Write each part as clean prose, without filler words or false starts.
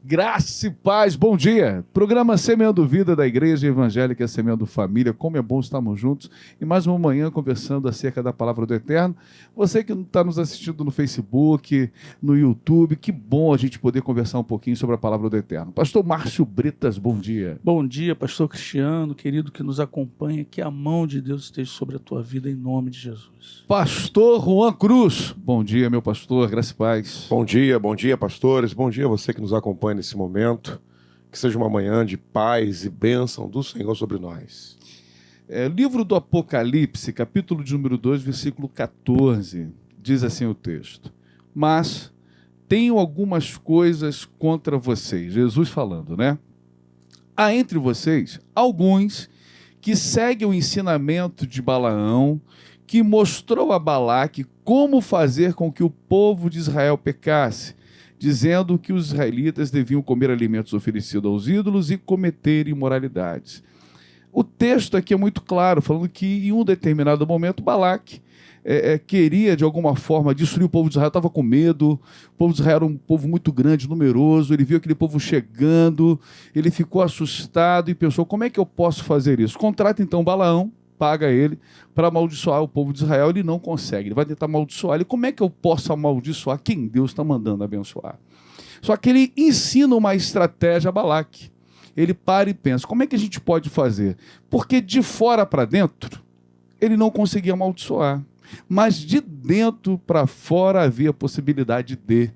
Graça e paz, bom dia. Programa Semeando Vida da Igreja Evangélica Semeando Família. Como é bom estarmos juntos e mais uma manhã conversando acerca da Palavra do Eterno. Você que está nos assistindo no Facebook, no YouTube, que bom a gente poder conversar um pouquinho sobre a Palavra do Eterno. Pastor Márcio Bretas, bom dia. Bom dia, pastor Cristiano, querido que nos acompanha, que a mão de Deus esteja sobre a tua vida em nome de Jesus. Pastor Juan Cruz, bom dia, meu pastor, graça e paz. Bom dia, pastores. Bom dia a você que nos acompanha nesse momento. Que seja uma manhã de paz e bênção do Senhor sobre nós. Livro do Apocalipse, capítulo de número 2, versículo 14, diz assim o texto: Mas tenho algumas coisas contra vocês. Jesus falando, né? Há entre vocês alguns que seguem o ensinamento de Balaão, que mostrou a Balaque como fazer com que o povo de Israel pecasse, dizendo que os israelitas deviam comer alimentos oferecidos aos ídolos e cometer imoralidades. O texto aqui é muito claro, falando que em um determinado momento Balaque queria de alguma forma destruir o povo de Israel, estava com medo. O povo de Israel era um povo muito grande, numeroso, ele viu aquele povo chegando, ele ficou assustado e pensou, como é que eu posso fazer isso? Contrata então Balaão, paga ele para amaldiçoar o povo de Israel. Ele não consegue, ele vai tentar amaldiçoar ele. Como é que eu posso amaldiçoar quem Deus está mandando abençoar? Só que ele ensina uma estratégia a Balaque. Ele para e pensa, como é que a gente pode fazer? Porque de fora para dentro ele não conseguia amaldiçoar, mas de dentro para fora havia a possibilidade de.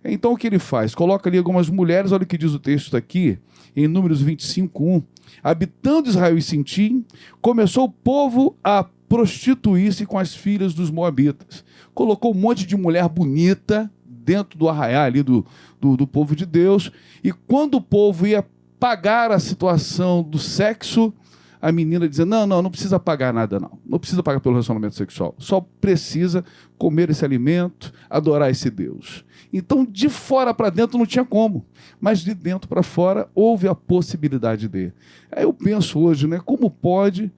Então o que ele faz? Coloca ali algumas mulheres, olha o que diz o texto aqui, em Números 25:1. Habitando Israel e Sintim, começou o povo a prostituir-se com as filhas dos moabitas. Colocou um monte de mulher bonita dentro do arraial ali do povo de Deus, e quando o povo ia pagar a situação do sexo, a menina dizia, não precisa pagar nada não precisa pagar pelo relacionamento sexual, só precisa comer esse alimento, adorar esse Deus. Então de fora para dentro não tinha como, mas de dentro para fora houve a possibilidade de. Aí eu penso hoje, né, como pode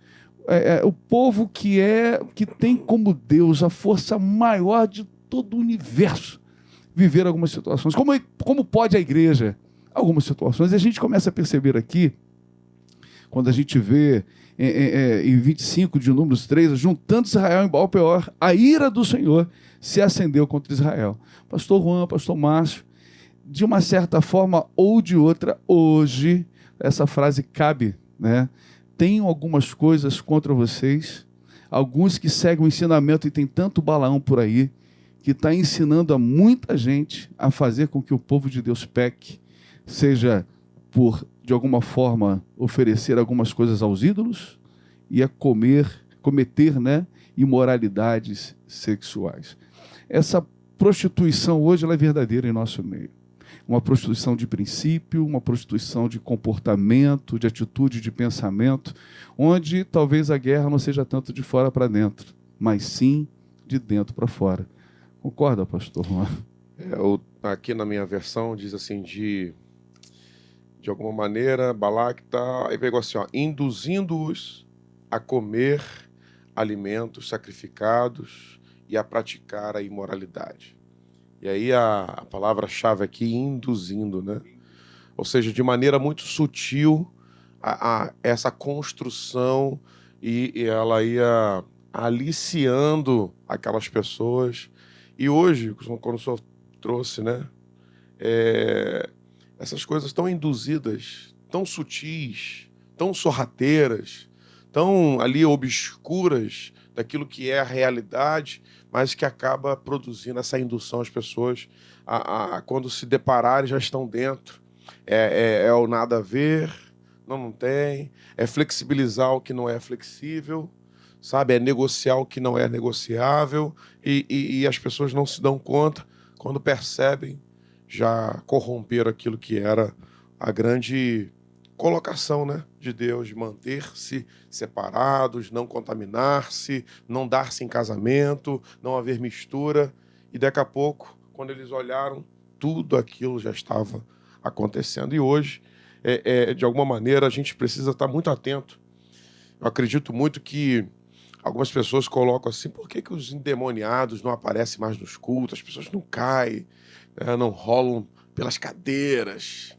o povo que tem como Deus a força maior de todo o universo viver algumas situações, como pode a igreja algumas situações. E a gente começa a perceber aqui, quando a gente vê em 25 de Números 3, juntando Israel em Baal-peor, a ira do Senhor se acendeu contra Israel. Pastor Juan, pastor Márcio, de uma certa forma ou de outra, hoje, essa frase cabe, né? Tenho algumas coisas contra vocês, alguns que seguem o ensinamento, e tem tanto Balaão por aí, que está ensinando a muita gente a fazer com que o povo de Deus peque, seja por, de alguma forma, oferecer algumas coisas aos ídolos e a cometer, né, imoralidades sexuais. Essa prostituição hoje ela é verdadeira em nosso meio. Uma prostituição de princípio, uma prostituição de comportamento, de atitude, de pensamento, onde talvez a guerra não seja tanto de fora para dentro, mas sim de dentro para fora. Concorda, pastor Juan? Aqui na minha versão diz assim, de alguma maneira, Balaque aí pegou assim, induzindo-os a comer alimentos sacrificados e a praticar a imoralidade. E aí a palavra-chave aqui, induzindo, né? Ou seja, de maneira muito sutil, essa construção, e ela ia aliciando aquelas pessoas. E hoje, quando o senhor trouxe, né? Essas coisas tão induzidas, tão sutis, tão sorrateiras, tão ali obscuras daquilo que é a realidade, mas que acaba produzindo essa indução às pessoas quando se depararem já estão dentro. É o nada a ver, não tem, é flexibilizar o que não é flexível, sabe? É negociar o que não é negociável, e as pessoas não se dão conta, quando percebem, já corromperam aquilo que era a grande colocação, né, de Deus, de manter-se separados, não contaminar-se, não dar-se em casamento, não haver mistura. E daqui a pouco, quando eles olharam, tudo aquilo já estava acontecendo. E hoje, de alguma maneira, a gente precisa estar muito atento. Eu acredito muito que algumas pessoas colocam assim, por que os endemoniados não aparecem mais nos cultos? As pessoas não caem, não rolam pelas cadeiras,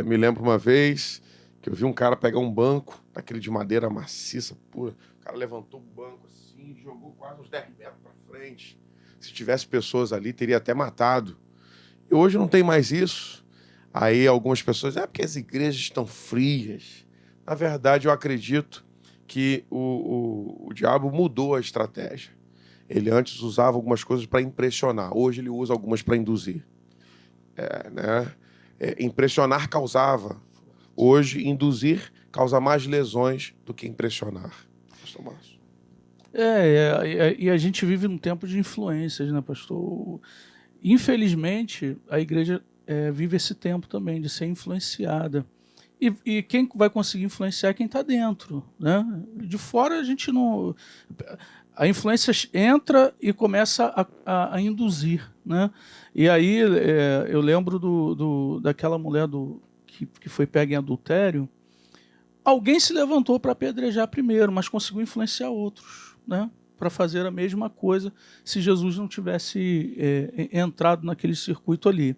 Me lembro uma vez que eu vi um cara pegar um banco, daquele de madeira maciça, pura. O cara levantou o banco assim, jogou quase uns 10 metros para frente. Se tivesse pessoas ali, teria até matado. E hoje não tem mais isso. Aí algumas pessoas, porque as igrejas estão frias. Na verdade, eu acredito que o diabo mudou a estratégia. Ele antes usava algumas coisas para impressionar. Hoje ele usa algumas para induzir. Impressionar causava. Hoje, induzir causa mais lesões do que impressionar. Pastor Márcio. E a gente vive num tempo de influências, né, pastor? Infelizmente, a igreja vive esse tempo também de ser influenciada. E quem vai conseguir influenciar é quem está dentro, né? De fora a gente não... A influência entra e começa a induzir, né? E aí eu lembro daquela mulher que foi pega em adultério. Alguém se levantou para apedrejar primeiro, mas conseguiu influenciar outros, né? Para fazer a mesma coisa se Jesus não tivesse entrado naquele circuito ali.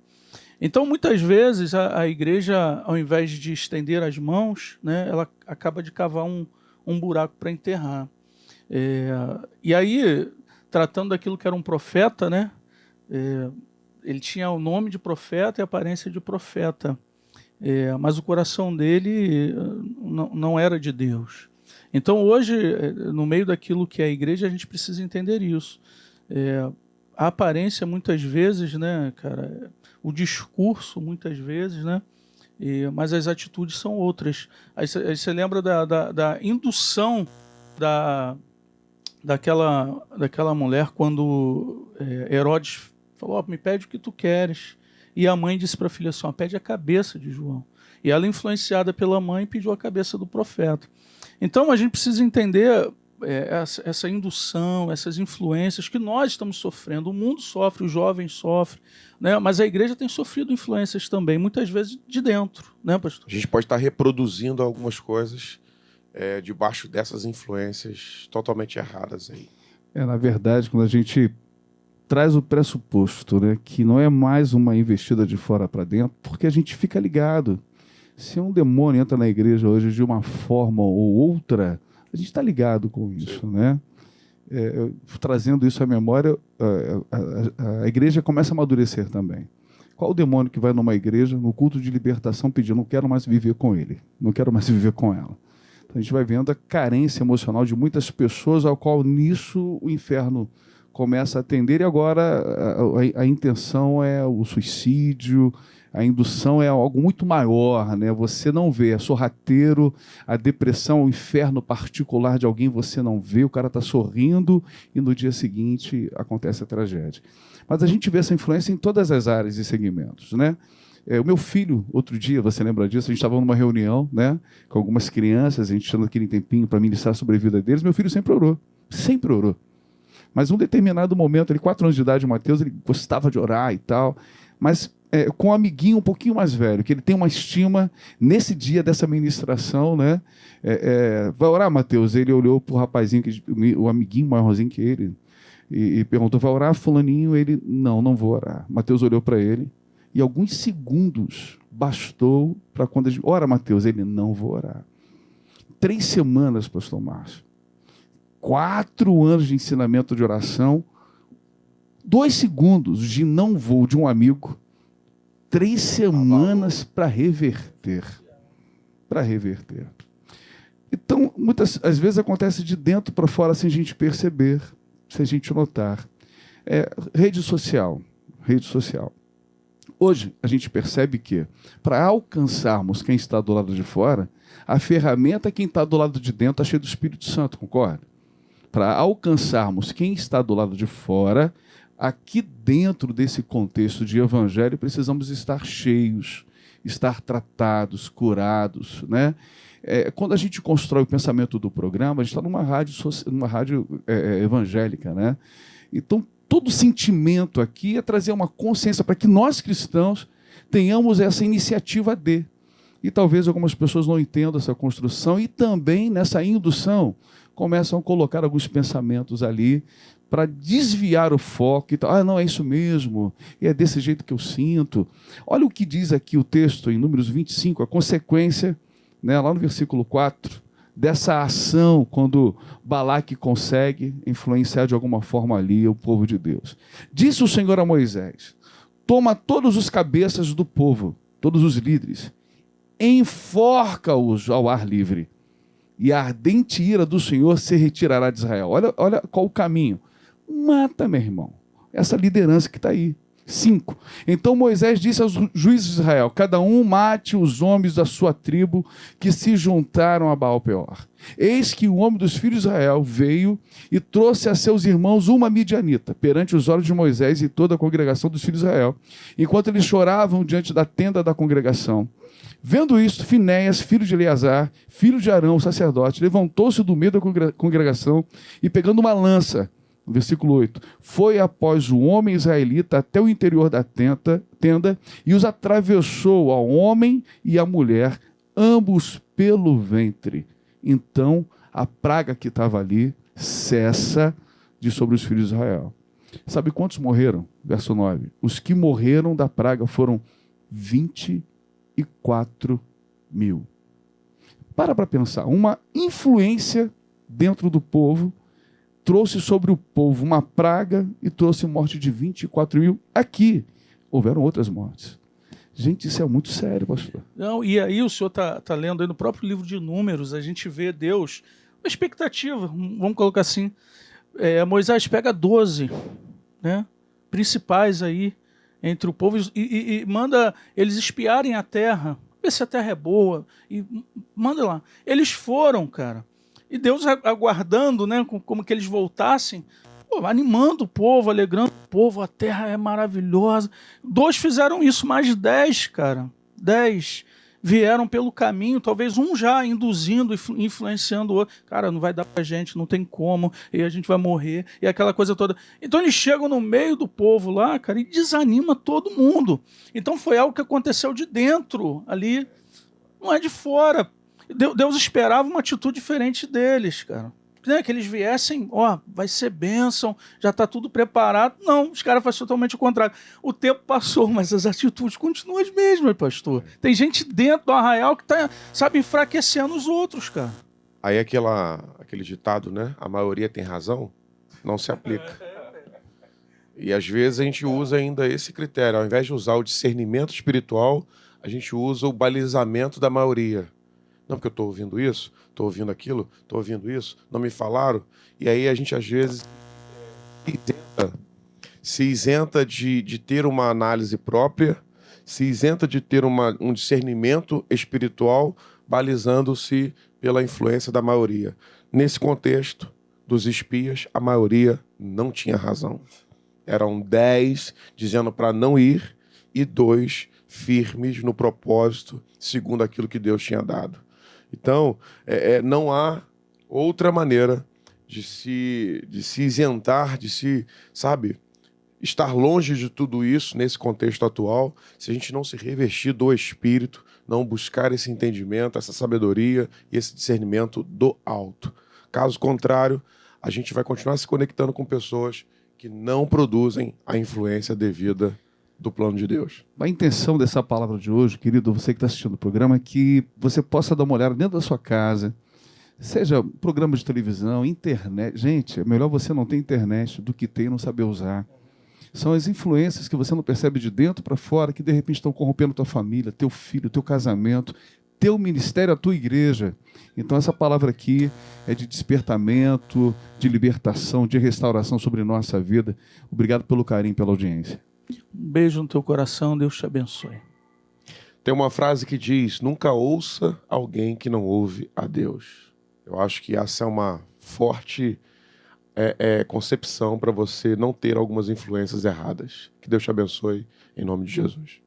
Então, muitas vezes, a igreja, ao invés de estender as mãos, né, ela acaba de cavar um buraco para enterrar. E aí, tratando daquilo que era um profeta, né, ele tinha o nome de profeta e a aparência de profeta, mas o coração dele não era de Deus. Então, hoje, no meio daquilo que é a igreja, a gente precisa entender isso. A aparência, muitas vezes, né, cara, o discurso, muitas vezes, né, mas as atitudes são outras. Aí você lembra da indução daquela mulher quando Herodes falou: me pede o que tu queres. E a mãe disse para a filha assim: pede a cabeça de João. E ela, influenciada pela mãe, pediu a cabeça do profeta. Então, a gente precisa entender essa indução, essas influências que nós estamos sofrendo. O mundo sofre, o jovem sofre, né? Mas a igreja tem sofrido influências também, muitas vezes de dentro, né, pastor? A gente pode estar reproduzindo algumas coisas debaixo dessas influências totalmente erradas aí. Na verdade, quando a gente traz o pressuposto, né, que não é mais uma investida de fora para dentro, porque a gente fica ligado. Se um demônio entra na igreja hoje de uma forma ou outra, a gente está ligado com isso, né? Trazendo isso à memória, a igreja começa a amadurecer também. Qual o demônio que vai numa igreja, no culto de libertação, pedindo: não quero mais viver com ele, não quero mais viver com ela? Então a gente vai vendo a carência emocional de muitas pessoas, ao qual nisso o inferno começa a atender, e agora a intenção é o suicídio. A indução é algo muito maior, né? Você não vê, é sorrateiro, a depressão, o inferno particular de alguém você não vê, o cara está sorrindo e no dia seguinte acontece a tragédia. Mas a gente vê essa influência em todas as áreas e segmentos, né? O meu filho, outro dia, você lembra disso? A gente estava numa reunião, né, com algumas crianças, a gente tirando aquele tempinho para ministrar sobre a vida deles. Meu filho sempre orou, sempre orou. Mas em um determinado momento, ele 4 anos de idade, o Mateus, ele gostava de orar e tal, mas com um amiguinho um pouquinho mais velho, que ele tem uma estima nesse dia dessa ministração, né? Vai orar, Mateus? Ele olhou para o rapazinho, o amiguinho maiorzinho que ele, e perguntou: vai orar, fulaninho? Ele: não vou orar. Mateus olhou para ele, e alguns segundos bastou para quando ele: ora, Mateus? Ele: não vou orar. 3 semanas, pastor Márcio. 4 anos de ensinamento de oração, 2 segundos de não vou de um amigo, 3 semanas para reverter. Para reverter. Então, às vezes acontece de dentro para fora sem a gente perceber, sem a gente notar. Rede social. Hoje, a gente percebe que, para alcançarmos quem está do lado de fora, a ferramenta, quem está do lado de dentro, está cheia do Espírito Santo, concorda? Para alcançarmos quem está do lado de fora, aqui dentro desse contexto de evangelho, precisamos estar cheios, estar tratados, curados, né? Quando a gente constrói o pensamento do programa, a gente está numa rádio evangélica, né? Então, todo sentimento aqui é trazer uma consciência para que nós, cristãos, tenhamos essa iniciativa E talvez algumas pessoas não entendam essa construção e também, nessa indução, começam a colocar alguns pensamentos ali para desviar o foco e tal. Ah, não, é isso mesmo, e é desse jeito que eu sinto. Olha o que diz aqui o texto em Números 25, a consequência, né, lá no versículo 4, dessa ação, quando Balaque consegue influenciar de alguma forma ali o povo de Deus. Disse o Senhor a Moisés: toma todos os cabeças do povo, todos os líderes, enforca-os ao ar livre, e a ardente ira do Senhor se retirará de Israel. Olha qual o caminho. Mata, meu irmão, essa liderança que está aí. 5. Então Moisés disse aos juízes de Israel: cada um mate os homens da sua tribo que se juntaram a Baal-Peor. Eis que o homem dos filhos de Israel veio e trouxe a seus irmãos uma midianita, perante os olhos de Moisés e toda a congregação dos filhos de Israel, enquanto eles choravam diante da tenda da congregação. Vendo isto, Finéias, filho de Eleazar, filho de Arão, o sacerdote, levantou-se do meio da congregação e, pegando uma lança, versículo 8, foi após o homem israelita até o interior da tenda e os atravessou ao homem e à mulher, ambos pelo ventre. Então a praga que estava ali cessa de sobre os filhos de Israel. Sabe quantos morreram? Verso 9. Os que morreram da praga foram 24 mil. Para pensar, uma influência dentro do povo trouxe sobre o povo uma praga e trouxe morte de 24 mil. Aqui houveram outras mortes. Gente, isso é muito sério, pastor. Não, e aí o senhor tá lendo aí no próprio livro de Números, a gente vê Deus, uma expectativa, vamos colocar assim, Moisés pega 12, né, principais aí entre o povo e manda eles espiarem a terra, ver se a terra é boa, e manda lá. Eles foram, cara. E Deus aguardando, né, como que eles voltassem, animando o povo, alegrando o povo, a terra é maravilhosa. 2 fizeram isso, mais 10, cara. 10 vieram pelo caminho, talvez um já induzindo, influenciando o outro. Cara, não vai dar pra gente, não tem como, e a gente vai morrer, e aquela coisa toda. Então eles chegam no meio do povo lá, cara, e desanima todo mundo. Então foi algo que aconteceu de dentro ali, não é de fora. Deus esperava uma atitude diferente deles, cara. Né, que eles viessem, vai ser bênção, já está tudo preparado. Não, os caras fazem totalmente o contrário. O tempo passou, mas as atitudes continuam as mesmas, pastor. Tem gente dentro do arraial que está, sabe, enfraquecendo os outros, cara. Aí aquele ditado, né? A maioria tem razão, não se aplica. E às vezes a gente usa ainda esse critério. Ao invés de usar o discernimento espiritual, a gente usa o balizamento da maioria. Não, porque eu estou ouvindo isso, estou ouvindo aquilo, estou ouvindo isso, não me falaram. E aí a gente, às vezes, se isenta de ter uma análise própria, se isenta de ter um discernimento espiritual, balizando-se pela influência da maioria. Nesse contexto dos espias, a maioria não tinha razão. Eram 10 dizendo para não ir e 2 firmes no propósito, segundo aquilo que Deus tinha dado. Então, não há outra maneira de se isentar, de se, sabe, estar longe de tudo isso nesse contexto atual, se a gente não se revestir do Espírito, não buscar esse entendimento, essa sabedoria e esse discernimento do alto. Caso contrário, a gente vai continuar se conectando com pessoas que não produzem a influência devida do plano de Deus. A intenção dessa palavra de hoje, querido, você que está assistindo o programa, é que você possa dar uma olhada dentro da sua casa, seja programa de televisão, internet. Gente, é melhor você não ter internet do que ter e não saber usar. São as influências que você não percebe de dentro para fora, que de repente estão corrompendo tua família, teu filho, teu casamento, teu ministério, a tua igreja. Então essa palavra aqui é de despertamento, de libertação, de restauração sobre nossa vida. Obrigado pelo carinho, pela audiência. Um beijo no teu coração, Deus te abençoe. Tem uma frase que diz: nunca ouça alguém que não ouve a Deus. Eu acho que essa é uma forte concepção para você não ter algumas influências erradas. Que Deus te abençoe, em nome de Jesus.